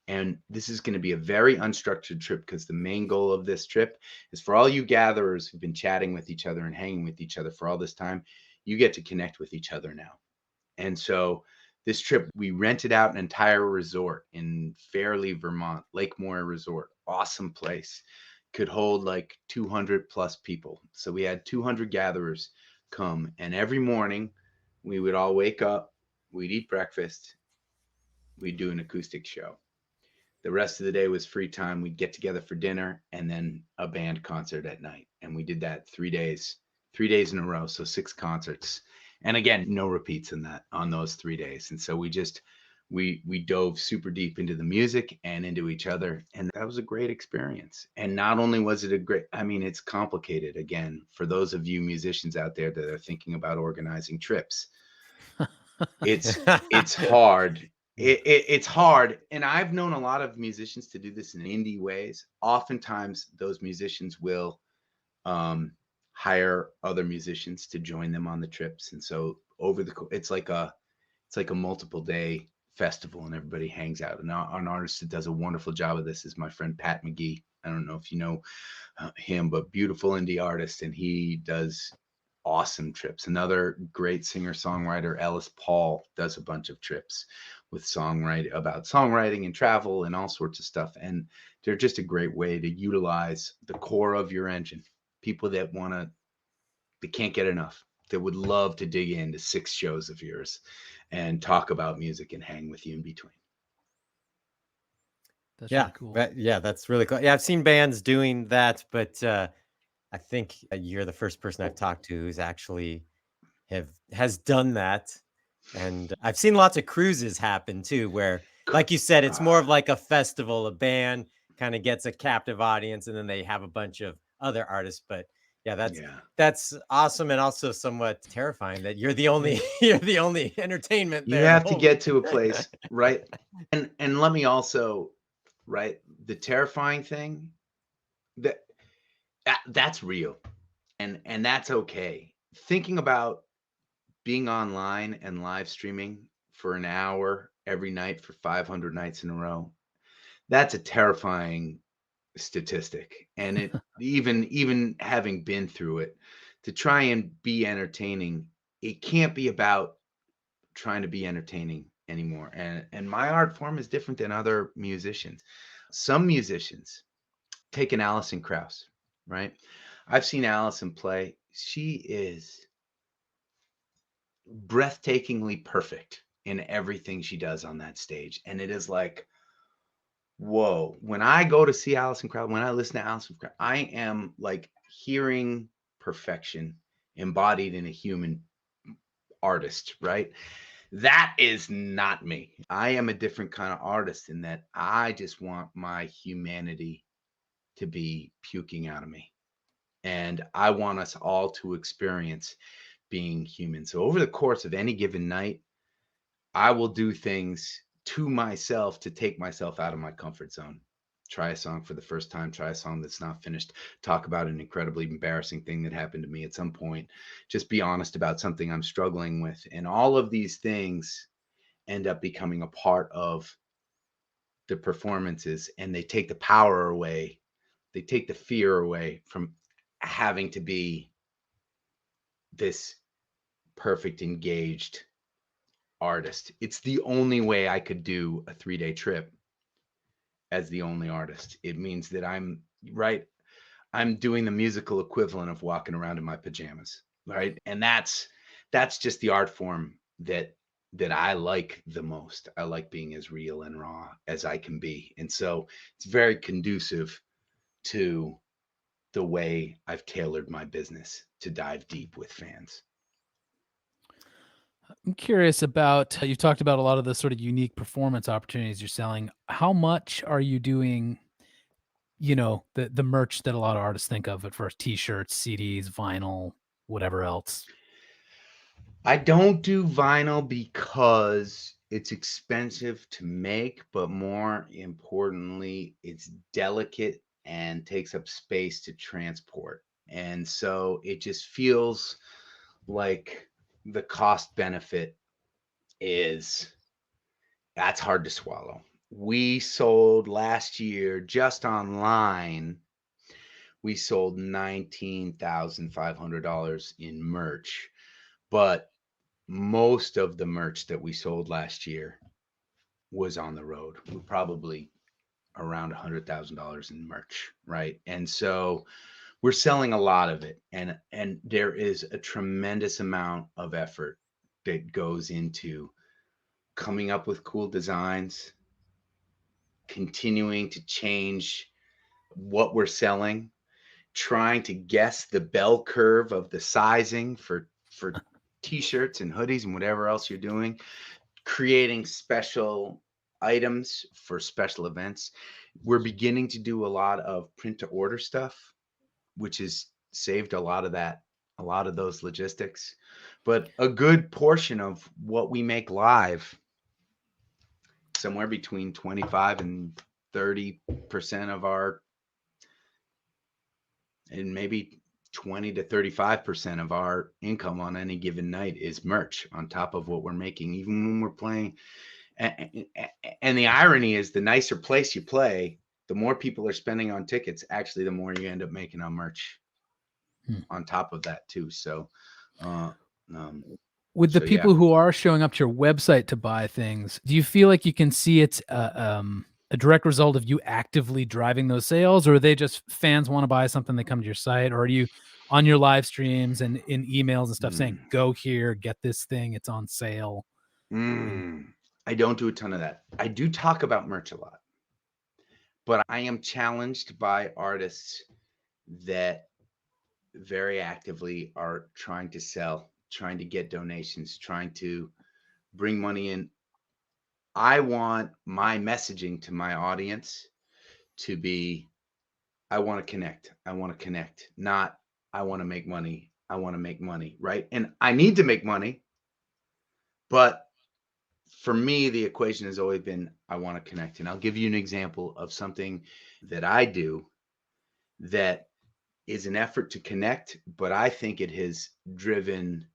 Speaker 5: And this is going to be a very unstructured trip, because the main goal of this trip is for all you gatherers who've been chatting with each other and hanging with each other for all this time, you get to connect with each other now. And so this trip, we rented out an entire resort in Fairleigh, Vermont, Lake Moore Resort. Awesome place. Could hold like 200 plus people. So we had 200 gatherers come, and every morning we would all wake up, we'd eat breakfast, we'd do an acoustic show. The rest of the day was free time. We'd get together for dinner and then a band concert at night. And we did that 3 days in a row. So 6 concerts. And again, no repeats on those 3 days. And so we dove super deep into the music and into each other. And that was a great experience. And not only was it it's complicated. Again, for those of you musicians out there that are thinking about organizing trips, it's hard. It's hard. And I've known a lot of musicians to do this in indie ways. Oftentimes those musicians will hire other musicians to join them on the trips. And so it's like a multiple day festival and everybody hangs out. And an artist that does a wonderful job of this is my friend Pat McGee. I don't know if you know him, but beautiful indie artist. And he does awesome trips. Another great singer-songwriter, Ellis Paul, does a bunch of trips with songwriting and travel and all sorts of stuff. And they're just a great way to utilize the core of your engine. People that can't get enough, that would love to dig into 6 shows of yours and talk about music and hang with you in between.
Speaker 4: That's
Speaker 1: Yeah,
Speaker 4: really cool.
Speaker 1: that's really cool. Yeah, I've seen bands doing that, but I think you're the first person I've talked to who's actually has done that. And I've seen lots of cruises happen too, where, like you said, it's more of like a festival. A band kind of gets a captive audience, and then they have a bunch of other artists. But yeah, that's awesome, and also somewhat terrifying that you're the only you're the only entertainment
Speaker 5: You
Speaker 1: there.
Speaker 5: have to get to a place, right? And let me also, right, the terrifying thing that's real, and that's okay. Thinking about being online and live streaming for an hour every night for 500 nights in a row, that's a terrifying statistic. And it even having been through it, to try and be entertaining, it can't be about trying to be entertaining anymore. And my art form is different than other musicians. Some musicians, take an Alison Krauss, right? I've seen Alison play. She is breathtakingly perfect in everything she does on that stage. And it is like, whoa. When I go to see Alison Krauss, when I listen to Alison Krauss, I am like hearing perfection embodied in a human artist, right? That is not me. I am a different kind of artist in that I just want my humanity to be puking out of me. And I want us all to experience being human. So over the course of any given night, I will do things to myself to take myself out of my comfort zone. Try a song for the first time, try a song that's not finished, talk about an incredibly embarrassing thing that happened to me at some point, just be honest about something I'm struggling with. And all of these things end up becoming a part of the performances, and they take the power away. They take the fear away from having to be this perfect, engaged artist. It's the only way I could do a 3-day trip as the only artist. It means that I'm doing the musical equivalent of walking around in my pajamas, right? And that's just the art form that I like the most. I like being as real and raw as I can be. And so it's very conducive to the way I've tailored my business to dive deep with fans.
Speaker 4: I'm curious about, you've talked about a lot of the sort of unique performance opportunities you're selling. How much are you doing, the merch that a lot of artists think of at first, t-shirts, CDs, vinyl, whatever else?
Speaker 5: I don't do vinyl because it's expensive to make, but more importantly, it's delicate and takes up space to transport. And so it just feels like the cost benefit that's hard to swallow. We sold last year just online, we sold $19,500 in merch, but most of the merch that we sold last year was on the road. We probably around $100,000 in merch, right? And so we're selling a lot of it, and there is a tremendous amount of effort that goes into coming up with cool designs, continuing to change what we're selling, trying to guess the bell curve of the sizing for t-shirts and hoodies and whatever else you're doing, creating special items for special events. We're beginning to do a lot of print to order stuff, which has saved a lot of those logistics. But a good portion of what we make live, somewhere between 25 and 30% of our, and maybe 20 to 35% of our income on any given night is merch on top of what we're making, even when we're playing. And the irony is, the nicer place you play, the more people are spending on tickets. Actually, the more you end up making on merch on top of that too. So,
Speaker 4: with the
Speaker 5: so,
Speaker 4: people
Speaker 5: yeah.
Speaker 4: who are showing up to your website to buy things, do you feel like you can see it's a direct result of you actively driving those sales, or are they just fans want to buy something, they come to your site, or are you on your live streams and in emails and stuff saying, go here, get this thing, it's on sale?
Speaker 5: I don't do a ton of that. I do talk about merch a lot, but I am challenged by artists that very actively are trying to sell, trying to get donations, trying to bring money in. I want my messaging to my audience to be, I want to connect. I want to connect, not I want to make money. I want to make money, right? And I need to make money, but for me, the equation has always been, I want to connect. And I'll give you an example of something that I do that is an effort to connect, but I think it has driven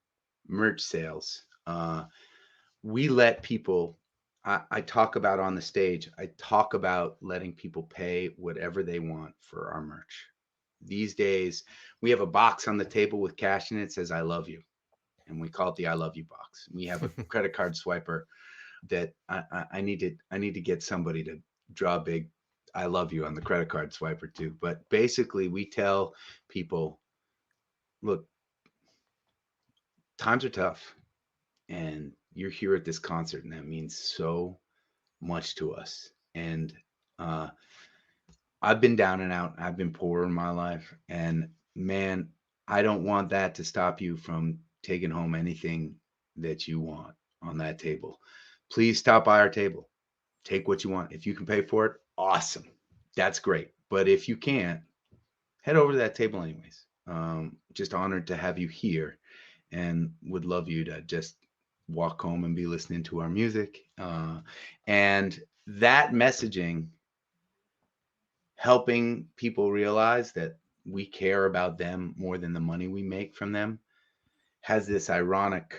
Speaker 5: merch sales. We let people, I talk about on the stage, I talk about letting people pay whatever they want for our merch. These days, we have a box on the table with cash in it, says, I love you. And we call it the I love you box. We have a credit card swiper that I need to get somebody to draw big I love you on the credit card swiper too. But basically, we tell people, look, times are tough, and you're here at this concert, and that means so much to us. And I've been down and out. I've been poor in my life, and man, I don't want that to stop you from taking home anything that you want on that table. Please stop by our table. Take what you want. If you can pay for it, awesome. That's great. But if you can't, head over to that table anyways. Just honored to have you here, and would love you to just walk home and be listening to our music. And that messaging, helping people realize that we care about them more than the money we make from them, has this ironic,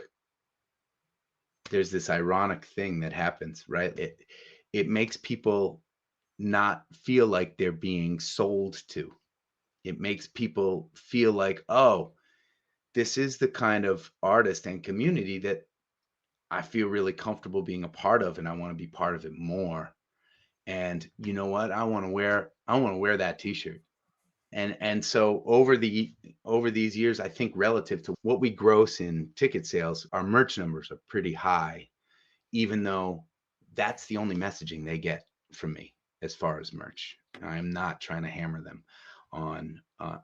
Speaker 5: there's this ironic thing that happens, right? It makes people not feel like they're being sold to. It makes people feel like, oh, this is the kind of artist and community that I feel really comfortable being a part of, and I want to be part of it more. And you know what? I want to wear that t-shirt. And so over these years, I think relative to what we gross in ticket sales, our merch numbers are pretty high, even though that's the only messaging they get from me as far as merch. I'm not trying to hammer them on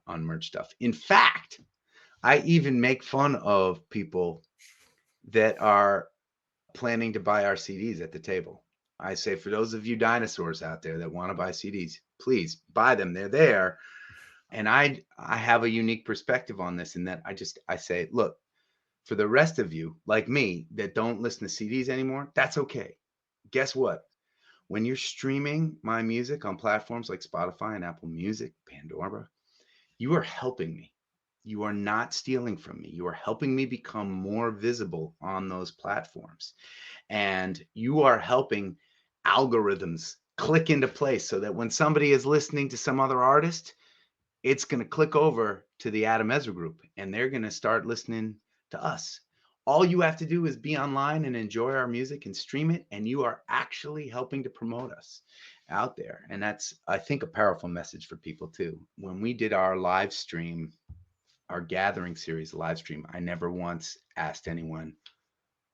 Speaker 5: merch stuff. In fact, I even make fun of people that are planning to buy our CDs at the table. I say, for those of you dinosaurs out there that want to buy CDs, please buy them. They're there. And I have a unique perspective on this, in that I say, look, for the rest of you like me that don't listen to CDs anymore, that's okay. Guess what? When you're streaming my music on platforms like Spotify and Apple Music, Pandora, you are helping me. You are not stealing from me. You are helping me become more visible on those platforms. And you are helping algorithms click into place so that when somebody is listening to some other artist, it's going to click over to the Adam Ezra group, and they're going to start listening to us. All you have to do is be online and enjoy our music and stream it, and you are actually helping to promote us out there. And that's, I think, a powerful message for people too. When we did our live stream, our gathering series live stream, I never once asked anyone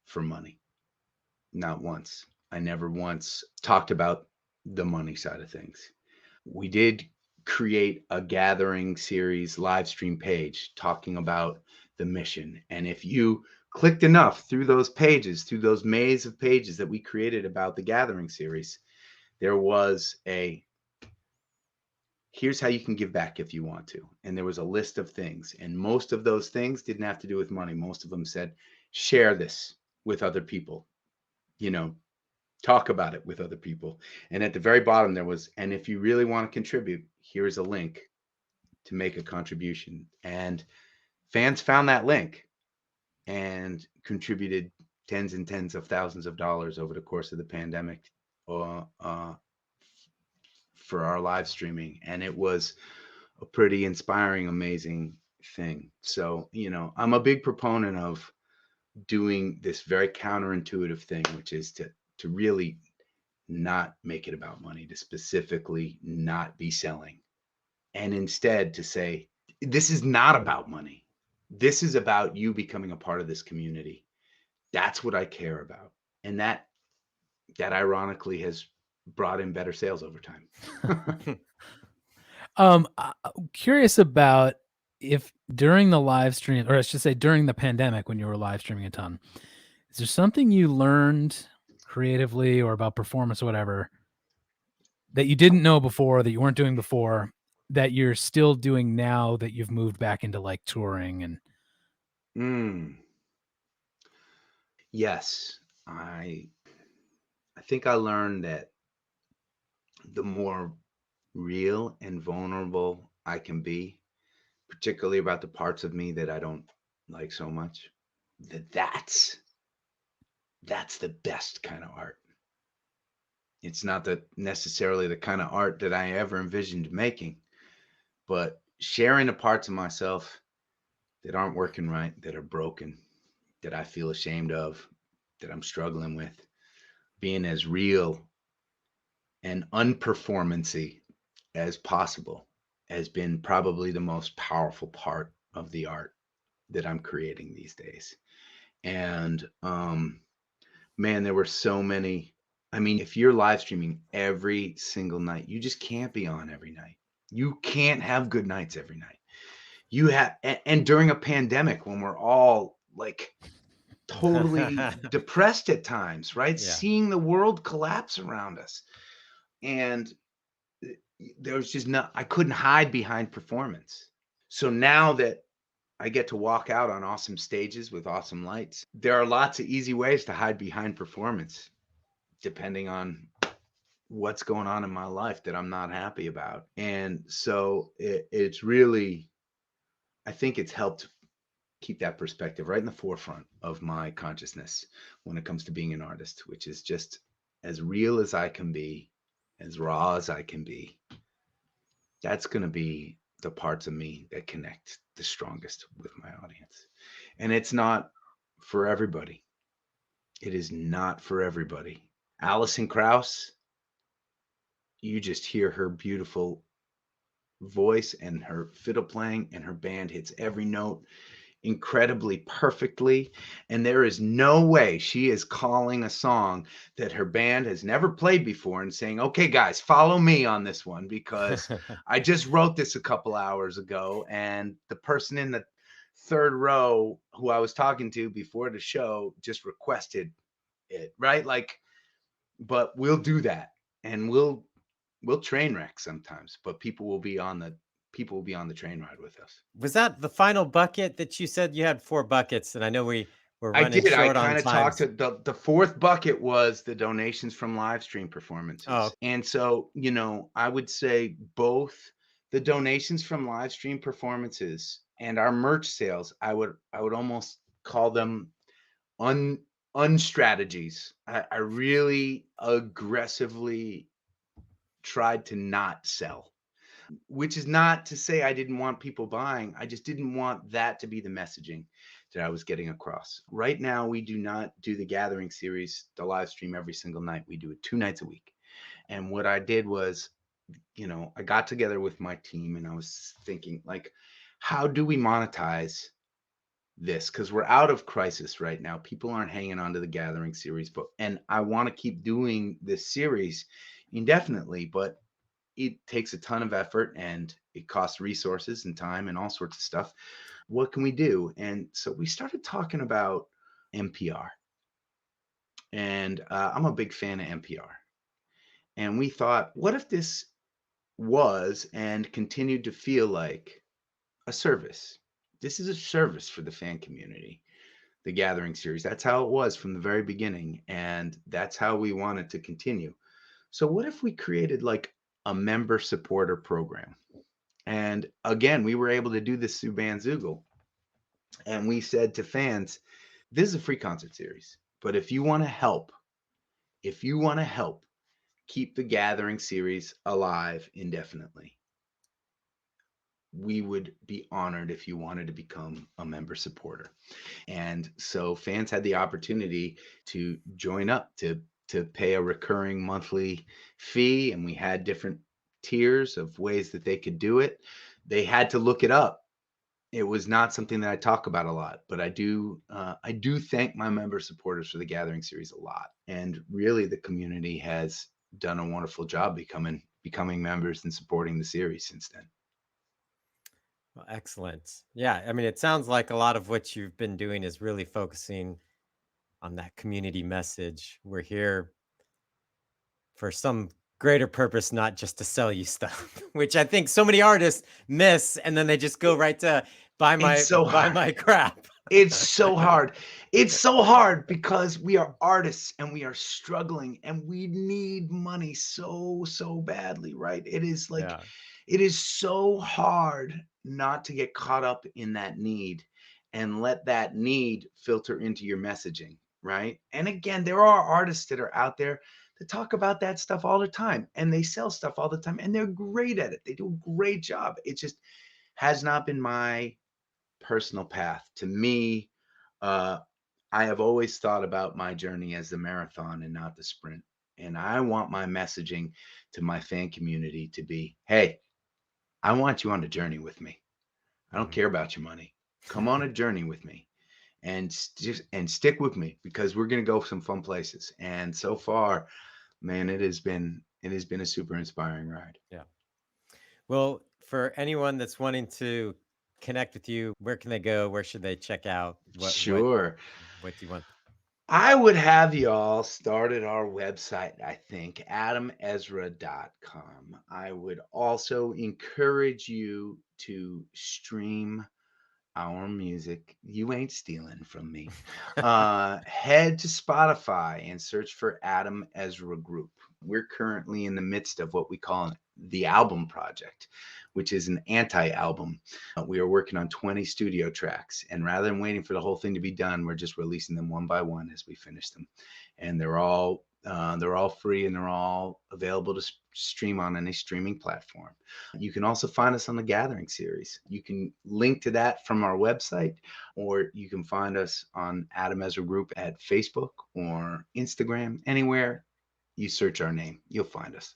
Speaker 5: for money. Not once. I never once talked about the money side of things. We did create a gathering series live stream page talking about the mission. And if you clicked enough through those pages, through those maze of pages that we created about the gathering series, there was a here's how you can give back if you want to. And there was a list of things. And most of those things didn't have to do with money. Most of them said, share this with other people, talk about it with other people. And at the very bottom, there was, and if you really want to contribute, here's a link to make a contribution. And fans found that link and contributed tens and tens of thousands of dollars over the course of the pandemic for our live streaming. And it was a pretty inspiring, amazing thing. So, I'm a big proponent of doing this very counterintuitive thing, which is to really not make it about money, to specifically not be selling, and instead to say, this is not about money. This is about you becoming a part of this community. That's what I care about. And that ironically has brought in better sales over time.
Speaker 4: I'm curious about if during the live stream, or I should say during the pandemic when you were live streaming a ton, is there something you learned creatively or about performance or whatever that you didn't know before, that you weren't doing before, that you're still doing now that you've moved back into like touring and
Speaker 5: Yes, I think I learned that the more real and vulnerable I can be, particularly about the parts of me that I don't like so much, that's the best kind of art. It's not necessarily the kind of art that I ever envisioned making, but sharing the parts of myself that aren't working right, that are broken, that I feel ashamed of, that I'm struggling with, being as real and unperformancy as possible has been probably the most powerful part of the art that I'm creating these days. And man, there were so many. I mean, if you're live streaming every single night, you just can't be on every night. You can't have good nights every night. You have, and during a pandemic when we're all like totally depressed at times, right?
Speaker 1: Yeah.
Speaker 5: Seeing the world collapse around us. And there was just I couldn't hide behind performance. So now that I get to walk out on awesome stages with awesome lights, there are lots of easy ways to hide behind performance, depending on what's going on in my life that I'm not happy about. And so it's really, I think it's helped keep that perspective right in the forefront of my consciousness when it comes to being an artist, which is just as real as I can be, as raw as I can be. That's going to be the parts of me that connect the strongest with my audience. And it's not for everybody. It is not for everybody. Alison Krauss, you just hear her beautiful voice and her fiddle playing, and her band hits every note incredibly perfectly, and there is no way she is calling a song that her band has never played before and saying, okay guys, follow me on this one, because I just wrote this a couple hours ago, and the person in the third row who I was talking to before the show just requested it, right? Like, but we'll do that, and we'll train wreck sometimes, but people will be on the train ride with us.
Speaker 1: Was that the final bucket that you said you had 4 buckets? And I know we're
Speaker 5: I
Speaker 1: running
Speaker 5: did. I
Speaker 1: short on
Speaker 5: kind of talked
Speaker 1: times.
Speaker 5: to the fourth bucket was the donations from live stream performances.
Speaker 1: Oh.
Speaker 5: And so, I would say both the donations from live stream performances and our merch sales, I would almost call them unstrategies. I really aggressively tried to not sell, which is not to say I didn't want people buying. I just didn't want that to be the messaging that I was getting across. Right now, we do not do the gathering series, the live stream every single night. We do it 2 nights a week. And what I did was, I got together with my team and I was thinking, like, how do we monetize this? Because we're out of crisis right now. People aren't hanging on to the gathering series, and I want to keep doing this series indefinitely, but it takes a ton of effort and it costs resources and time and all sorts of stuff. What can we do? And so we started talking about NPR. And I'm a big fan of NPR. And we thought, what if this was and continued to feel like a service? This is a service for the fan community, the Gathering series. That's how it was from the very beginning. And that's how we want it to continue. So, what if we created like a member supporter program? And again, we were able to do this through Bandzoogle. And we said to fans, this is a free concert series. But if you want to help, if you want to help keep the Gathering series alive indefinitely, we would be honored if you wanted to become a member supporter. And so fans had the opportunity to join up to pay a recurring monthly fee, and we had different tiers of ways that they could do it. They had to look it up. It was not something that I talk about a lot, but I do thank my member supporters for the Gathering series a lot. And really the community has done a wonderful job becoming members and supporting the series since then.
Speaker 1: Well, excellent. Yeah, I mean, it sounds like a lot of what you've been doing is really focusing on that community message. We're here for some greater purpose, not just to sell you stuff, which I think so many artists miss, and then they just go right to buy
Speaker 5: It's so hard.
Speaker 1: my crap.
Speaker 5: It's so hard. It's so hard because we are artists and we are struggling and we need money so, so badly, right? It is like,
Speaker 1: Yeah.
Speaker 5: it is so hard not to get caught up in that need and let that need filter into your messaging, right? And again, there are artists that are out there that talk about that stuff all the time and they sell stuff all the time and they're great at it. They do a great job. It just has not been my personal path. To me, I have always thought about my journey as the marathon and not the sprint. And I want my messaging to my fan community to be, hey, I want you on a journey with me. I don't care about your money. Come on a journey with me and stick with me because we're going to go some fun places. And so far, man, it has been a super inspiring ride.
Speaker 1: Yeah. Well, for anyone that's wanting to connect with you, where can they go? Where should they check out?
Speaker 5: Sure.
Speaker 1: What do you want?
Speaker 5: I would have y'all start at our website, I think, adamezra.com. I would also encourage you to stream our music. You ain't stealing from me. Head to Spotify and search for Adam Ezra Group. We're currently in the midst of what we call the album project, which is an anti-album. We are working on 20 studio tracks, and rather than waiting for the whole thing to be done, we're just releasing them one by one as we finish them. And they're all free and they're all available to stream on any streaming platform. You can also find us on the Gathering series. You can link to that from our website, or you can find us on Adam Ezra Group at Facebook or Instagram. Anywhere you search our name, you'll find us.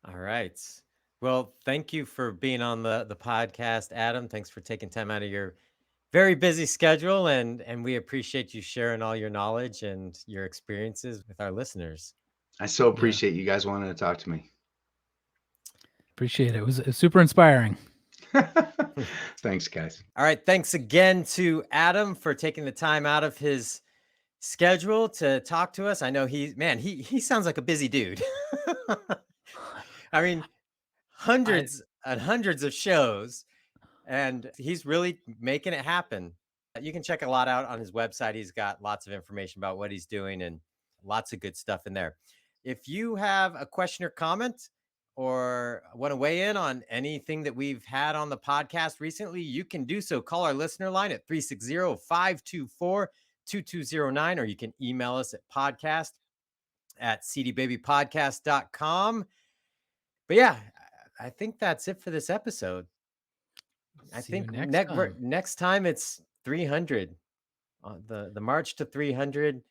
Speaker 1: All right. Well, thank you for being on the podcast, Adam. Thanks for taking time out of your very busy schedule, and we appreciate you sharing all your knowledge and your experiences with our listeners.
Speaker 5: I so appreciate you guys wanting to talk to me.
Speaker 4: Appreciate it. It was super inspiring.
Speaker 5: Thanks, guys.
Speaker 1: All right. Thanks again to Adam for taking the time out of his schedule to talk to us. I know he sounds like a busy dude. I mean, hundreds and hundreds of shows, and he's really making it happen. You can check a lot out on his website. He's got lots of information about what he's doing and lots of good stuff in there. If you have a question or comment or want to weigh in on anything that we've had on the podcast recently, you can do so. Call our listener line at 360-524-2209, or you can email us at podcast@cdbabypodcast.com. But yeah, I think that's it for this episode. I think next time it's 300. The march to 300.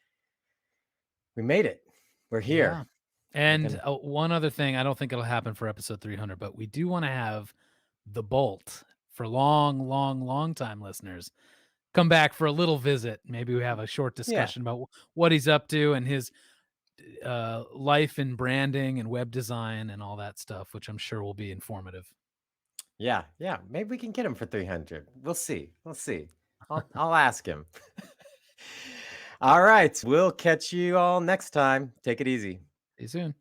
Speaker 1: We made it. We're here.
Speaker 4: Yeah. And one other thing, I don't think it'll happen for episode 300, but we do want to have the Bolt for long time listeners come back for a little visit. Maybe we have a short discussion about what he's up to and his life in branding and web design and all that stuff, which I'm sure will be informative.
Speaker 1: Yeah, maybe we can get him for 300. We'll see. I'll ask him. All right, we'll catch you all next time. Take it easy.
Speaker 4: See you soon.